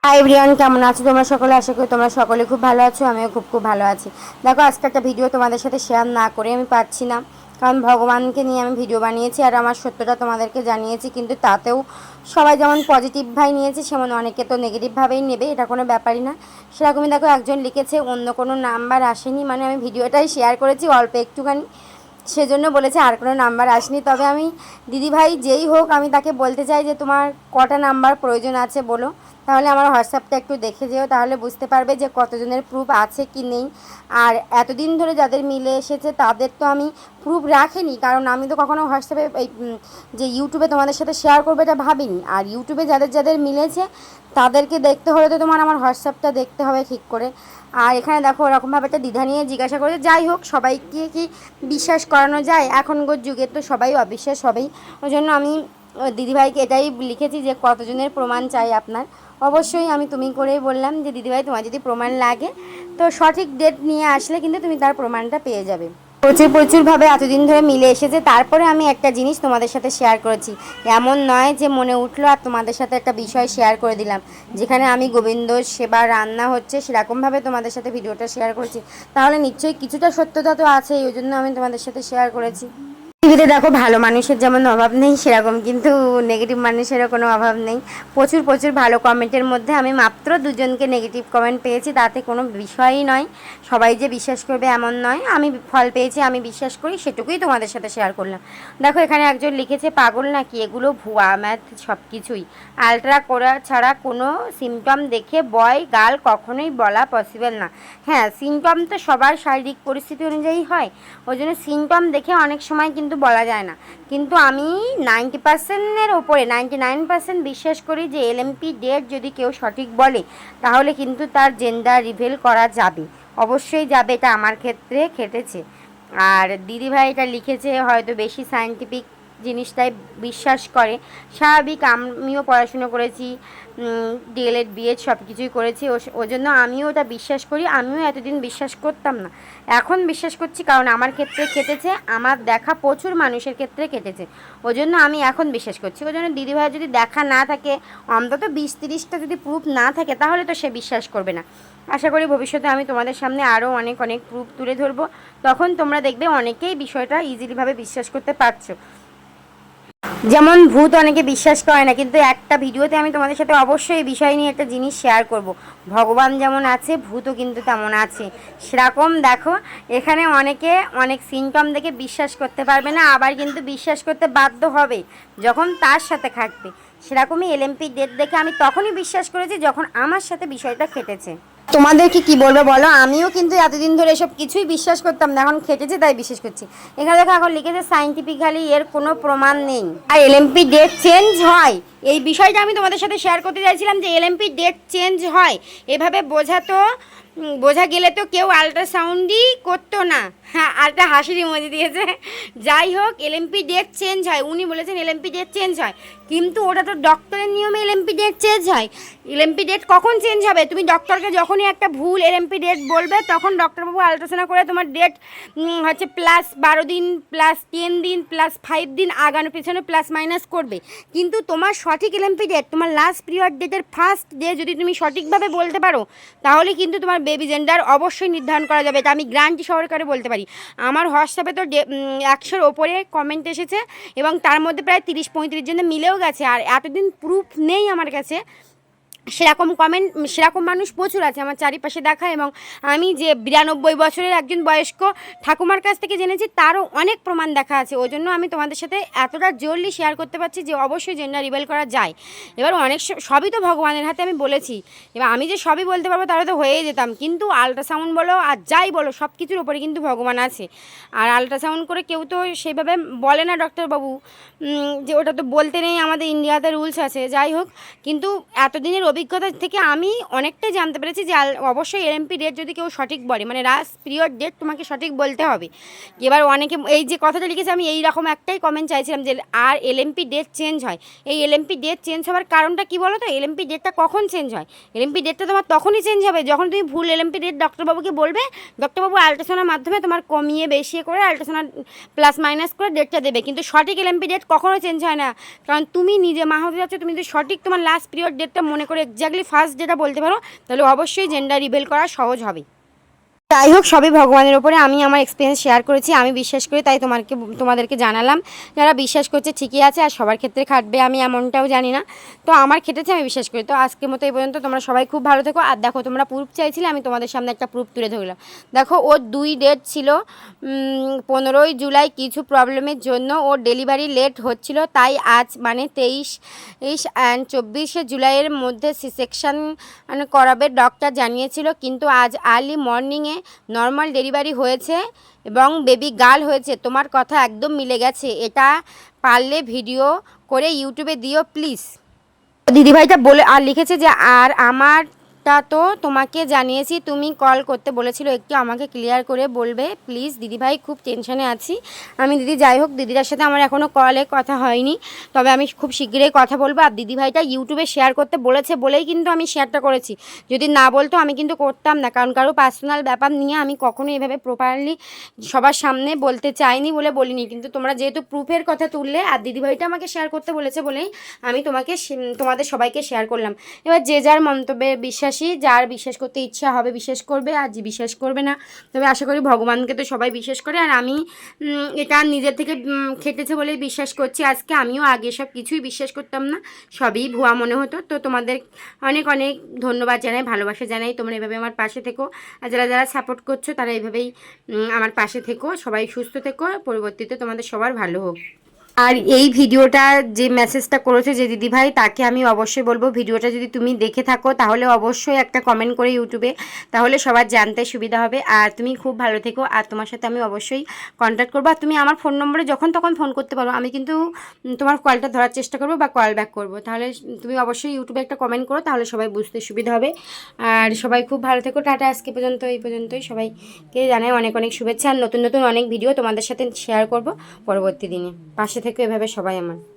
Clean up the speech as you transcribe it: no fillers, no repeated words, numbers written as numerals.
Hi everyone, কেমন আছো তোমরা সকলে? আশা করি তোমরা সকলে খুব ভালো আছো। আমিও খুব ভালো আছি। দেখো, আজকে একটা ভিডিও তোমাদের সাথে শেয়ার না করে আমি পাচ্ছি না, কারণ ভগবানকে নিয়ে আমি ভিডিও বানিয়েছি আর আমার সত্যটা তোমাদেরকে জানিয়েছি, কিন্তু তাতেও সবাই যেমন পজিটিভ ভাই নিয়েছে সেমন অনেকে তো নেগেটিভভাবেই নেবে, এটা কোনো ব্যাপারই না। সেরকমই দেখো, একজন লিখেছে অন্য কোনো নাম্বার আসেনি, মানে আমি ভিডিওটাই শেয়ার করেছি অল্প একটুখানি, সেজন্য বলেছে আর কোনো নাম্বার আসেনি। তবে আমি দিদিভাই যেই হোক, আমি তাকে বলতে চাই যে তোমার কটা নাম্বার প্রয়োজন আছে বলো, তাহলে আমার হোয়াটসঅ্যাপটা একটু দেখে যেও, তাহলে বুঝতে পারবে যে কতজনের প্রুফ আছে কি নেই। আর এতদিন ধরে যাদের মিলে এসেছে তাদের তো আমি প্রুফ রাখিনি, কারণ আমি তো কখনো হোয়াটসঅ্যাপে এই যে ইউটিউবে তোমাদের সাথে শেয়ার করবে এটা ভাবিনি। আর ইউটিউবে যাদের যাদের মিলেছে তাদেরকে দেখতে হলে তো তোমার আমার হোয়াটসঅ্যাপটা দেখতে হবে ঠিক করে। আর এখানে দেখো ওরকমভাবে একটা দ্বিধা নিয়ে জিজ্ঞাসা করে, যাই হোক সবাইকে কি বিশ্বাস করানো যায়? এখনকার যুগে তো সবাই অবিশ্বাস হবেই। ওই জন্য আমি দিদিভাইকে এটাই লিখেছি যে কতজনের প্রমাণ চাই আপনার। অবশ্যই আমি তুমি করেই বললাম যে দিদিভাই, তোমার যদি প্রমাণ লাগে তো সঠিক ডেট নিয়ে আসলে কিন্তু তুমি তার প্রমাণটা পেয়ে যাবে। প্রচুরভাবে এতদিন ধরে মিলে এসেছে, তারপরে আমি একটা জিনিস তোমাদের সাথে শেয়ার করেছি। এমন নয় যে মনে উঠলো আর তোমাদের সাথে একটা বিষয় শেয়ার করে দিলাম, যেখানে আমি গোবিন্দ সেবা রান্না হচ্ছে সেরকমভাবে তোমাদের সাথে ভিডিওটা শেয়ার করেছি, তাহলে নিশ্চয়ই কিছুটা সত্যতা তো আছেই, ওই জন্য আমি তোমাদের সাথে শেয়ার করেছি। টিভিতে দেখো, ভালো মানুষের যেমন অভাব নেই সেরকম কিন্তু নেগেটিভ মানুষেরও কোনো অভাব নেই। প্রচুর ভালো কমেন্টের মধ্যে আমি মাত্র দুজনকে নেগেটিভ কমেন্ট পেয়েছি, তাতে কোনো বিষয়ই নয়। সবাই যে বিশ্বাস করবে এমন নয়, আমি ফল পেয়েছি, আমি বিশ্বাস করি, সেটুকুই তোমাদের সাথে শেয়ার করলাম। দেখো, এখানে একজন লিখেছে, পাগল নাকি, এগুলো ভুয়া ম্যাথ সব কিছুই। আলট্রা করা ছাড়া কোনো সিমটম দেখে বয় গার্ল কখনোই বলা পসিবল না। হ্যাঁ, সিমটম তো সবার শারীরিক পরিস্থিতি অনুযায়ী হয়, ওই জন্য সিমটম দেখে অনেক সময় কিন্তু বলা যায় না। কিন্তু আমি 90%-এর ওপরে 99% বিশ্বাস করি যে এলএমপি ডেট যদি কেউ সঠিক বলে তাহলে কিন্তু তার জেন্ডার রিভেল করা যাবে, অবশ্যই যাবে। এটা আমার ক্ষেত্রে খেটেছে। আর দিদিভাই এটা লিখেছে হয়তো বেশি সায়েন্টিফিক জিনিসটাই বিশ্বাস করে। স্বাভাবিক, আমিও পড়াশুনো করেছি, ডিএলএড বিএড সব কিছুই করেছি, ওই জন্য আমিও ওটা বিশ্বাস করি। আমিও এতদিন বিশ্বাস করতাম না, এখন বিশ্বাস করছি, কারণ আমার ক্ষেত্রে কেটেছে, আমার দেখা প্রচুর মানুষের ক্ষেত্রে কেটেছে, ওই জন্য আমি এখন বিশ্বাস করছি। ওই জন্য দিদিভাই যদি দেখা না থাকে, অন্তত 20-30টা যদি প্রুফ না থাকে, তাহলে তো সে বিশ্বাস করবে না। আশা করি ভবিষ্যতে আমি তোমাদের সামনে আরও অনেক প্রুফ তুলে ধরবো, তখন তোমরা দেখবে অনেকেই বিষয়টা ইজিলিভাবে বিশ্বাস করতে পারছো। যেমন ভূত অনেকে বিশ্বাস করে না, কিন্তু একটা ভিডিওতে আমি তোমাদের সাথে অবশ্যই এই বিষয় নিয়ে একটা জিনিস শেয়ার করব। ভগবান যেমন আছে, ভূতও কিন্তু তেমন আছে। সেরকম দেখো, এখানে অনেকে অনেক সিমটম দেখে বিশ্বাস করতে পারবে না, আবার কিন্তু বিশ্বাস করতে বাধ্য হবে যখন তার সাথে থাকবে। সেরকমই এলএমপি ডেট দেখে আমি তখনই বিশ্বাস করেছি যখন আমার সাথে বিষয়টা খেটেছে। তোমাদেরকে কি বলবো বলো, আমিও কিন্তু এতদিন ধরে এসব কিছুই বিশ্বাস করতাম না, এখন খেটেছে তাই বিশ্বাস করছি। এখানে দেখো এখন লিখেছে সাইন্টিফিক্যালি এর কোনো প্রমাণ নেই, আর এলএমপি ডেট চেঞ্জ হয়, এই বিষয়টা আমি তোমাদের সাথে শেয়ার করতে চাইছিলাম যে এলএমপি ডেট চেঞ্জ হয়, এভাবে বোঝা গেলে তো কেউ আল্ট্রাসাউন্ডই করতো না। হ্যাঁ, আরেকটা হাসির ইমোজি দিয়েছে। যাই হোক, এলএমপি ডেট চেঞ্জ হয়, উনি বলেছেন এলএমপি ডেট চেঞ্জ হয়, কিন্তু ওটা তো ডক্টরের নিয়মে এলএমপি ডেট চেঞ্জ হয়। এলএমপি ডেট কখন চেঞ্জ হবে? তুমি ডক্টরকে যখনই একটা ভুল এলএমপি ডেট বলবে, তখন ডক্টরবাবু আলোচনা করে তোমার ডেট হচ্ছে +12 দিন +10 দিন +5 দিন আগানো পেছনে প্লাস মাইনাস করবে। কিন্তু তোমার সঠিক এলএমপি ডেট, তোমার লাস্ট পিরিয়ড ডেটের ফার্স্ট ডে যদি তুমি সঠিকভাবে বলতে পারো, তাহলে কিন্তু তোমার বেবি জেন্ডার অবশ্যই নির্ধারণ করা যাবে, এটা আমি গ্যারান্টি সহকারে বলতে পারি। আমার হোয়াটসঅ্যাপে তো 100-র ওপরে কমেন্ট এসেছে, এবং তার মধ্যে প্রায় 30-35 জনের মিলেও গেছে। আর এতদিন প্রুফ নেই আমার কাছে, সেরকম মানুষ প্রচুর আছে আমার চারিপাশে দেখা, এবং আমি যে 92 বছরের একজন বয়স্ক ঠাকুমার কাছ থেকে জেনেছি তারও অনেক প্রমাণ দেখা আছে। ওই জন্য আমি তোমাদের সাথে এতটা জোরলি শেয়ার করতে পারছি যে অবশ্যই জেন্ডার রিভেল করা যায়। এবার সবই তো ভগবানের হাতে, আমি বলেছি। এবার আমি যে সবই বলতে পারবো তাহলে তো হয়েই যেতাম, কিন্তু আল্ট্রাসাউন্ড বলো আর যাই বলো, সব কিছুর ওপরে কিন্তু ভগবান আছে। আর আল্ট্রাসাউন্ড করে কেউ তো সেইভাবে বলে না ডক্টরবাবু, যে ওটা তো বলতে নেই, আমাদের ইন্ডিয়াতে রুলস আছে। যাই হোক, কিন্তু এতদিনের অভিজ্ঞতা থেকে আমি অনেকটাই জানতে পেরেছি যে অবশ্যই এলএমপি ডেট যদি কেউ সঠিক বলে, মানে লাস্ট পিরিয়ড ডেট তোমাকে সঠিক বলতে হবে। এবার অনেকে এই যে কথাটা লিখেছে, আমি এই রকম একটাই কমেন্ট চাইছিলাম যে আর এলএমপি ডেট চেঞ্জ হয়, এই এলএমপি ডেট চেঞ্জ হওয়ার কারণটা কি বলো তো? এলএমপি ডেটটা কখন চেঞ্জ হয়? এলএমপি ডেটটা তোমার তখনই চেঞ্জ হবে যখন তুমি ভুল এলএমপি ডেট ডক্টরবাবুকে বলবে, ডক্টরবাবু আল্ট্রাসাউন্ডের মাধ্যমে তোমার কমিয়ে বেশি করে আল্ট্রাসাউন্ড প্লাস মাইনাস করে ডেটটা দেবে। কিন্তু সঠিক এলএমপি ডেট কখনো চেঞ্জ হয় না, কারণ তুমি নিজে মা হতে যাচ্ছ, তুমি যদি সঠিক তোমার লাস্ট পিরিয়ড ডেটটা মনে করে এক্স্যাক্টলি ফার্স্ট যেটা বলতে পারো, তাহলে অবশ্যই জেন্ডার রিভিল করা সহজ হবে। যাই হোক, সবই ভগবানের ওপরে। আমি আমার এক্সপিরিয়েন্স শেয়ার করেছি, আমি বিশ্বাস করি, তাই তোমাদেরকে জানালাম। যারা বিশ্বাস করছে ঠিকই আছে, আর সবার ক্ষেত্রে খাটবে আমি এমনটাও জানি না, তো আমার খেটেছে, আমি বিশ্বাস করি। তো আজকের মতো এই পর্যন্ত, তোমরা সবাই খুব ভালো থেকো। আর দেখো, তোমরা প্রুফ চাইছিলে, আমি তোমাদের সামনে একটা প্রুফ তুলে ধরলাম। দেখো, ওর 2 ডেট ছিল, 15ই জুলাই কিছু প্রবলেমের জন্য ওর ডেলিভারি লেট হচ্ছিল, তাই আজ মানে 23 অ্যান্ড 24শে জুলাইয়ের মধ্যে সি সেকশন করাবে ডক্টর জানিয়েছিল, কিন্তু আজ আর্লি মর্নিংয়ে নর্মাল ডেলিভারি হয়েছে এবং বেবি গার্ল হয়েছে। তোমার কথা একদম মিলে গেছে, এটা পারলে ভিডিও করে ইউটিউবে দিও প্লিজ। দিদিভাইটা বলে আর লিখেছে যে, আর আমারটা তো তোমাকে জানিয়েছি, তুমি কল করতে বলেছিল, একটু আমাকে ক্লিয়ার করে বলবে প্লিজ দিদিভাই, খুব টেনশনে আছি আমি দিদি। যাই হোক, দিদিটার সাথে আমার এখনও কলে কথা হয়নি, তবে আমি খুব শীঘ্রই কথা বলবো। আর দিদিভাইটা ইউটিউবে শেয়ার করতে বলেছে বলেই কিন্তু আমি শেয়ারটা করেছি, যদি না বলতো আমি কিন্তু করতাম না, কারণ কারো পার্সোনাল ব্যাপার নিয়ে আমি কখনো এভাবে প্রপারলি সবার সামনে বলতে চাইনি বলে বলিনি। কিন্তু তোমরা যেহেতু প্রুফের কথা তুললে আর দিদিভাইটা আমাকে শেয়ার করতে বলেছে বলেই আমি তোমাদের সবাইকে শেয়ার করলাম। এবার যে যার মন্তব্যে বিশ্বাসী, যার বিশ্বাস করতে ইচ্ছা হবে বিশ্বাস করবে, আর যে বিশ্বাস করবে না, তবে আশা করি ভগবানকে তো সবাই বিশ্বাস করে, আর আমি এটা নিজের থেকে খেটেছে বলেই বিশ্বাস করছি আজকে। আমিও আগে সব কিছুই বিশ্বাস করতাম না, সবই ভুয়া মনে হতো। তো তোমাদের অনেক অনেক ধন্যবাদ জানাই, ভালোবাসা জানাই, তোমরা এভাবে আমার পাশে থেকো, আর যারা যারা সাপোর্ট করছো তারা এইভাবেই আমার পাশে থেকো। সবাই সুস্থ থেকো, পরবর্তীতে তোমাদের সবার ভালো হোক। আর এই ভিডিওটা যে মেসেজটা করেছে যে দিদিভাই, তাকে আমি অবশ্যই বলবো, ভিডিওটা যদি তুমি দেখে থাকো তাহলে অবশ্যই একটা কমেন্ট করে ইউটিউবে, তাহলে সবার জানতে সুবিধা হবে। আর তুমি খুব ভালো থেকো, আর তোমার সাথে আমি অবশ্যই কন্ট্যাক্ট করবো। আর তুমি আমার ফোন নম্বরে যখন তখন ফোন করতে পারো, আমি কিন্তু তোমার কলটা ধরার চেষ্টা করবো বা কল ব্যাক করবো। তাহলে তুমি অবশ্যই ইউটিউবে একটা কমেন্ট করো, তাহলে সবাই বুঝতে সুবিধা হবে। আর সবাই খুব ভালো থেকো, টাটা। আজকে পর্যন্ত এই পর্যন্তই, সবাইকে জানাই অনেক অনেক শুভেচ্ছা। আর নতুন নতুন অনেক ভিডিও তোমাদের সাথে শেয়ার করব পরবর্তী দিনে, পাশে থেকে এভাবে সবাই আমার।